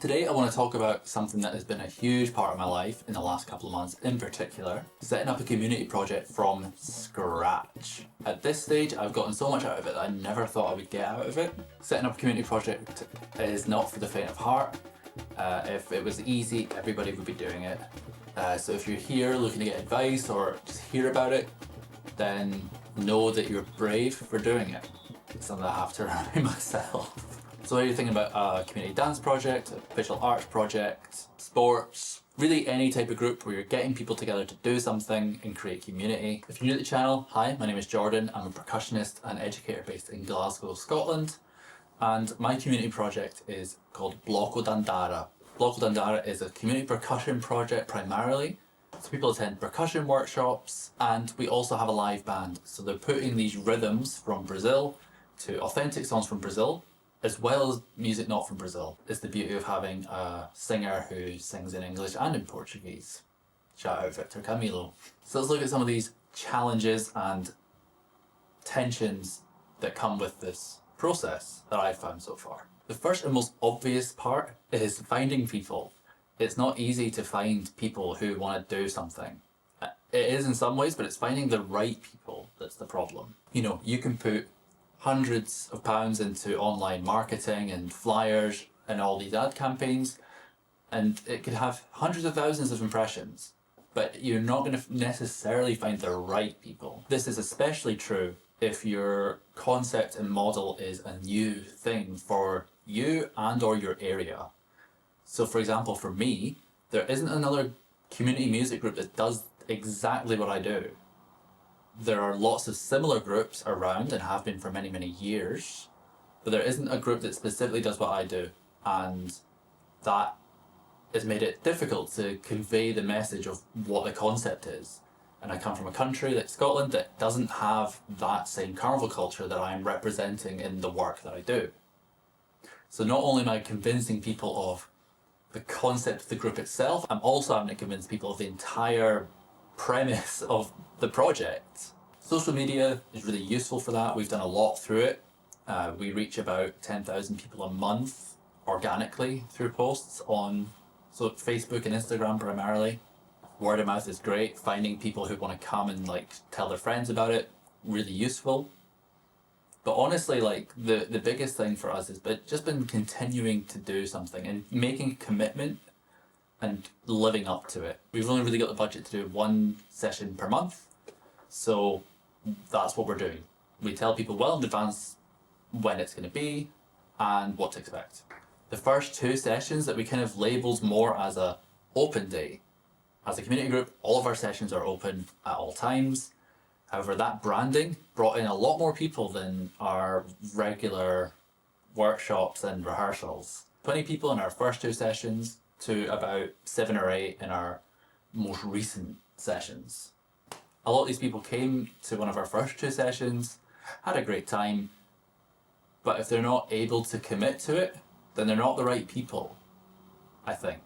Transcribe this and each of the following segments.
Today I want to talk about something that has been a huge part of my life in the last couple of months, in particular, setting up a community project from scratch. At this stage I've gotten so much out of it that I never thought I would get out of it. Setting up a community project is not for the faint of heart. If it was easy, everybody would be doing it. So if you're here looking to get advice or just hear about it, then know that you're brave for doing it. It's something I have to remind myself. So whether you're thinking about a community dance project, a visual arts project, sports, really any type of group where you're getting people together to do something and create community. If you're new to the channel, hi, my name is Jordan. I'm a percussionist and educator based in Glasgow, Scotland. And my community project is called Blocco Dandara. Blocco Dandara is a community percussion project primarily. So people attend percussion workshops, and we also have a live band. So they're putting these rhythms from Brazil to authentic songs from Brazil, as well as music not from Brazil. It's the beauty of having a singer who sings in English and in Portuguese. Shout out Victor Camilo. So let's look at some of these challenges and tensions that come with this process that I've found so far. The first and most obvious part is finding people. It's not easy to find people who want to do something. It is in some ways, but it's finding the right people that's the problem. You know, you can put hundreds of pounds into online marketing and flyers and all these ad campaigns, and it could have hundreds of thousands of impressions, but you're not going to necessarily find the right people. This is especially true if your concept and model is a new thing for you and or your area. So for example, for me, there isn't another community music group that does exactly what I do. There are lots of similar groups around and have been for many, many years, but there isn't a group that specifically does what I do. And that has made it difficult to convey the message of what the concept is. And I come from a country like Scotland that doesn't have that same carnival culture that I'm representing in the work that I do. So not only am I convincing people of the concept of the group itself, I'm also having to convince people of the entire premise of the project. Social media is really useful for that. We've done a lot through it. We reach about 10,000 people a month organically through posts on Facebook and Instagram primarily. Word of mouth is great. Finding people who want to come and tell their friends about it, really useful. But honestly, the biggest thing for us has just been continuing to do something and making a commitment and living up to it. We've only really got the budget to do one session per month, so that's what we're doing. We tell people well in advance when it's going to be and what to expect. The first two sessions that we kind of labelled more as a open day. As a community group, all of our sessions are open at all times. However, that branding brought in a lot more people than our regular workshops and rehearsals. 20 people in our first two sessions to about 7 or 8 in our most recent sessions. A lot of these people came to one of our first two sessions, had a great time, but if they're not able to commit to it, then they're not the right people, I think.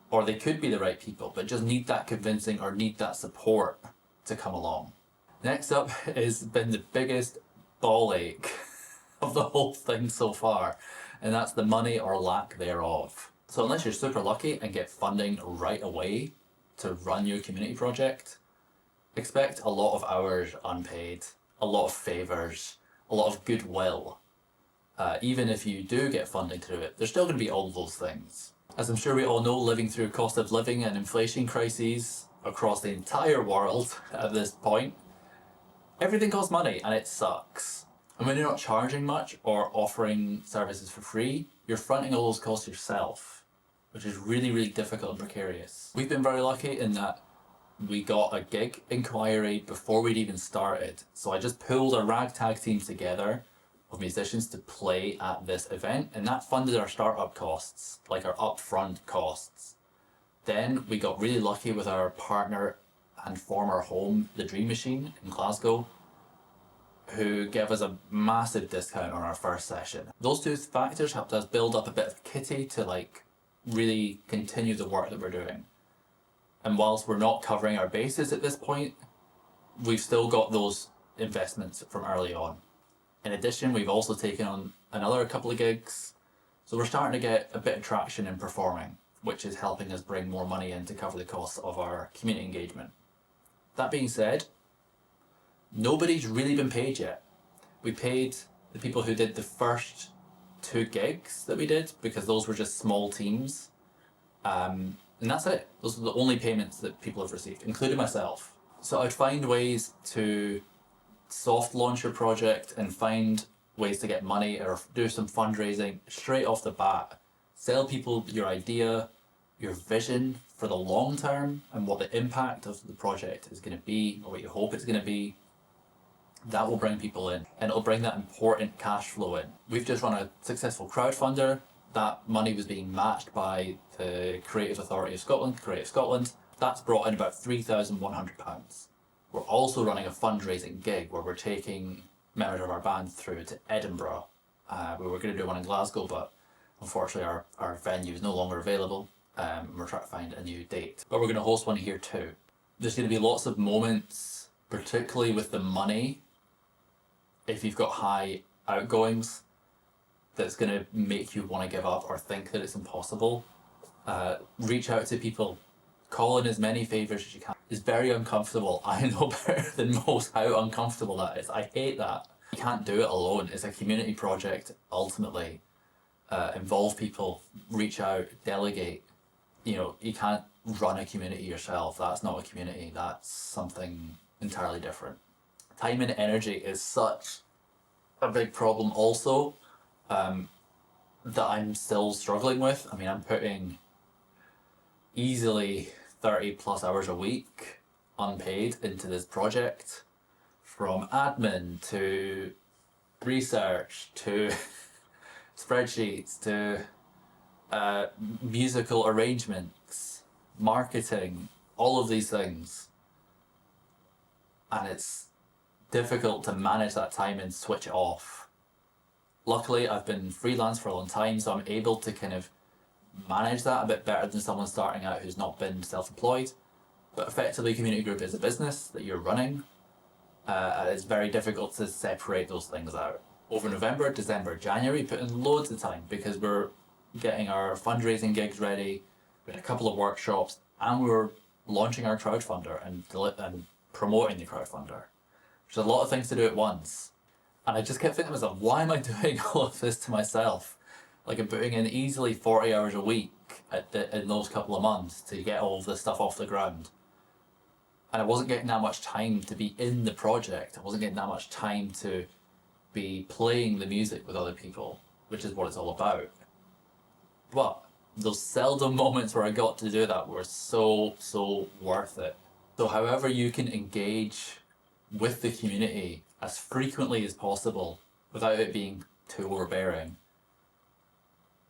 Or they could be the right people, but just need that convincing or need that support to come along. Next up has been the biggest ball ache of the whole thing so far, and that's the money or lack thereof. So unless you're super lucky and get funding right away to run your community project, expect a lot of hours unpaid, a lot of favours, a lot of goodwill. Even if you do get funding to do it, there's still going to be all those things. As I'm sure we all know, living through cost of living and inflation crises across the entire world at this point, everything costs money and it sucks. And when you're not charging much or offering services for free, you're fronting all those costs yourself, which is really, really difficult and precarious. We've been very lucky in that we got a gig inquiry before we'd even started. So I just pulled a ragtag team together of musicians to play at this event, and that funded our startup costs, like our upfront costs. Then we got really lucky with our partner and former home, the Dream Machine in Glasgow, who gave us a massive discount on our first session. Those two factors helped us build up a bit of kitty to really continue the work that we're doing. And whilst we're not covering our bases at this point, we've still got those investments from early on. In addition, we've also taken on another couple of gigs, So we're starting to get a bit of traction in performing, which is helping us bring more money in to cover the costs of our community engagement. That being said, nobody's really been paid yet. We paid the people who did the first 2 gigs that we did, because those were just small teams. And that's it. Those are the only payments that people have received, including myself. So I'd find ways to soft launch your project and find ways to get money or do some fundraising straight off the bat. Sell people your idea, your vision for the long term, and what the impact of the project is going to be, or what you hope it's going to be. That will bring people in, and it'll bring that important cash flow in. We've just run a successful crowdfunder. That money was being matched by the Creative Authority of Scotland, Creative Scotland. That's brought in about £3,100. We're also running a fundraising gig where we're taking members of our band through to Edinburgh. We were going to do one in Glasgow, but unfortunately our venue is no longer available. We're trying to find a new date. But we're going to host one here too. There's going to be lots of moments, particularly with the money, if you've got high outgoings, that's going to make you want to give up or think that it's impossible. Reach out to people. Call in as many favours as you can. It's very uncomfortable. I know better than most how uncomfortable that is. I hate that. You can't do it alone. It's a community project, ultimately. Involve people, reach out, delegate. You know, you can't run a community yourself. That's not a community. That's something entirely different. Time and energy is such a big problem also, that I'm still struggling with. I mean, I'm putting easily 30 plus hours a week unpaid into this project, from admin to research to spreadsheets to musical arrangements, marketing, all of these things. And it's difficult to manage that time and switch it off. Luckily, I've been freelance for a long time, so I'm able to kind of manage that a bit better than someone starting out who's not been self-employed. But effectively, Community Group is a business that you're running. It's very difficult to separate those things out. Over November, December, January, put in loads of time because we're getting our fundraising gigs ready. We had a couple of workshops, and we were launching our crowdfunder and promoting the crowdfunder. There's a lot of things to do at once. And I just kept thinking to myself, why am I doing all of this to myself? Like, I'm putting in easily 40 hours a week in those couple of months to get all of this stuff off the ground. And I wasn't getting that much time to be in the project. I wasn't getting that much time to be playing the music with other people, which is what it's all about. But those seldom moments where I got to do that were so worth it. So however you can engage with the community as frequently as possible without it being too overbearing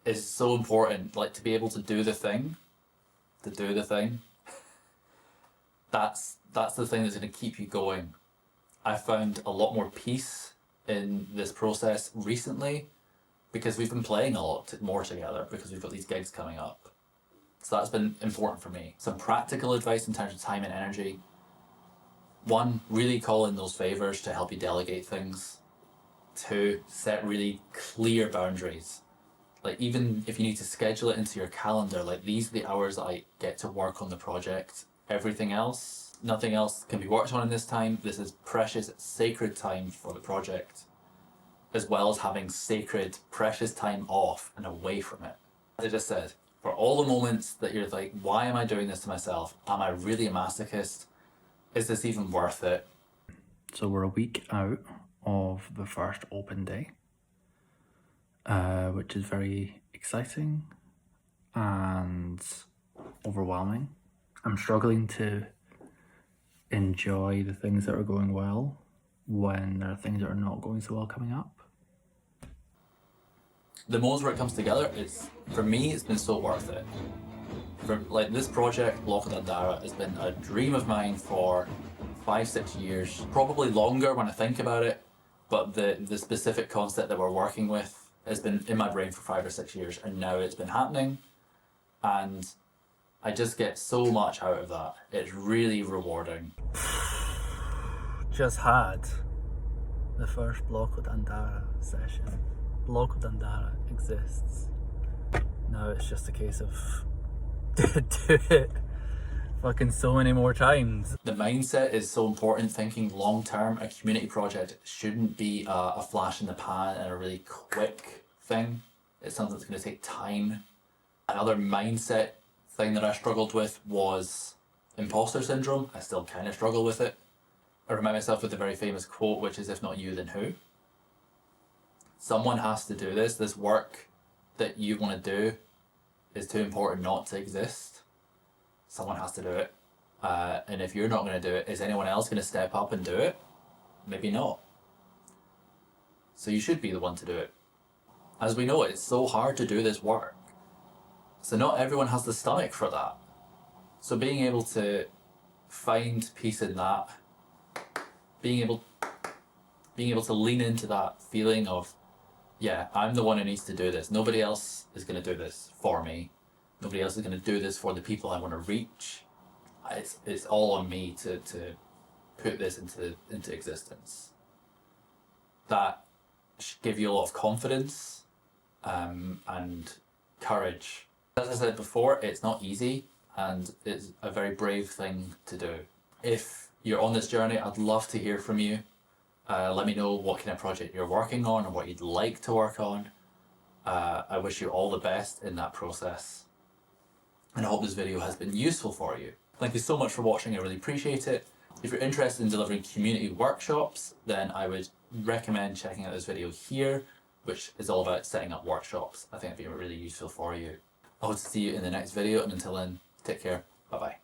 is so important. Like, to be able to do the thing, that's the thing that's going to keep you going. I found a lot more peace in this process recently because we've been playing a lot more together because we've got these gigs coming up. So that's been important for me. Some practical advice in terms of time and energy. 1, really call in those favours to help you delegate things. 2, set really clear boundaries. Like, even if you need to schedule it into your calendar, like, these are the hours that I get to work on the project. Everything else, nothing else can be worked on in this time. This is precious, sacred time for the project, as well as having sacred, precious time off and away from it. As I just said, for all the moments that you're like, why am I doing this to myself? Am I really a masochist? Is this even worth it? So we're a week out of the first open day, which is very exciting and overwhelming. I'm struggling to enjoy the things that are going well when there are things that are not going so well coming up. The moments where it comes together, for me, it's been so worth it. Like, this project, Block of Dandara, has been a dream of mine for 5-6 years, probably longer when I think about it, but the specific concept that we're working with has been in my brain for 5 or 6 years, and now it's been happening, and I just get so much out of that. It's really rewarding. Just had the first Block of Dandara session. Block of Dandara exists. Now it's just a case of do it fucking so many more times. The mindset is so important. Thinking long term, a community project shouldn't be a flash in the pan and a really quick thing. It's something that's going to take time. Another mindset thing that I struggled with was imposter syndrome. I still kind of struggle with it. I remind myself with the very famous quote, which is, "If not you, then who?" Someone has to do this. This work that you want to do is too important not to exist. Someone has to do it. And if you're not going to do it, is anyone else going to step up and do it? Maybe not. So you should be the one to do it. As we know, it's so hard to do this work. So not everyone has the stomach for that. So being able to find peace in that, being able to lean into that feeling of, yeah, I'm the one who needs to do this. Nobody else is going to do this for me. Nobody else is going to do this for the people I want to reach. It's all on me to put this into existence. That should give you a lot of confidence and courage. As I said before, it's not easy and it's a very brave thing to do. If you're on this journey, I'd love to hear from you. Let me know what kind of project you're working on or what you'd like to work on. I wish you all the best in that process. And I hope this video has been useful for you. Thank you so much for watching, I really appreciate it. If you're interested in delivering community workshops, then I would recommend checking out this video here, which is all about setting up workshops. I think it'd be really useful for you. I hope to see you in the next video, and until then, take care, bye bye.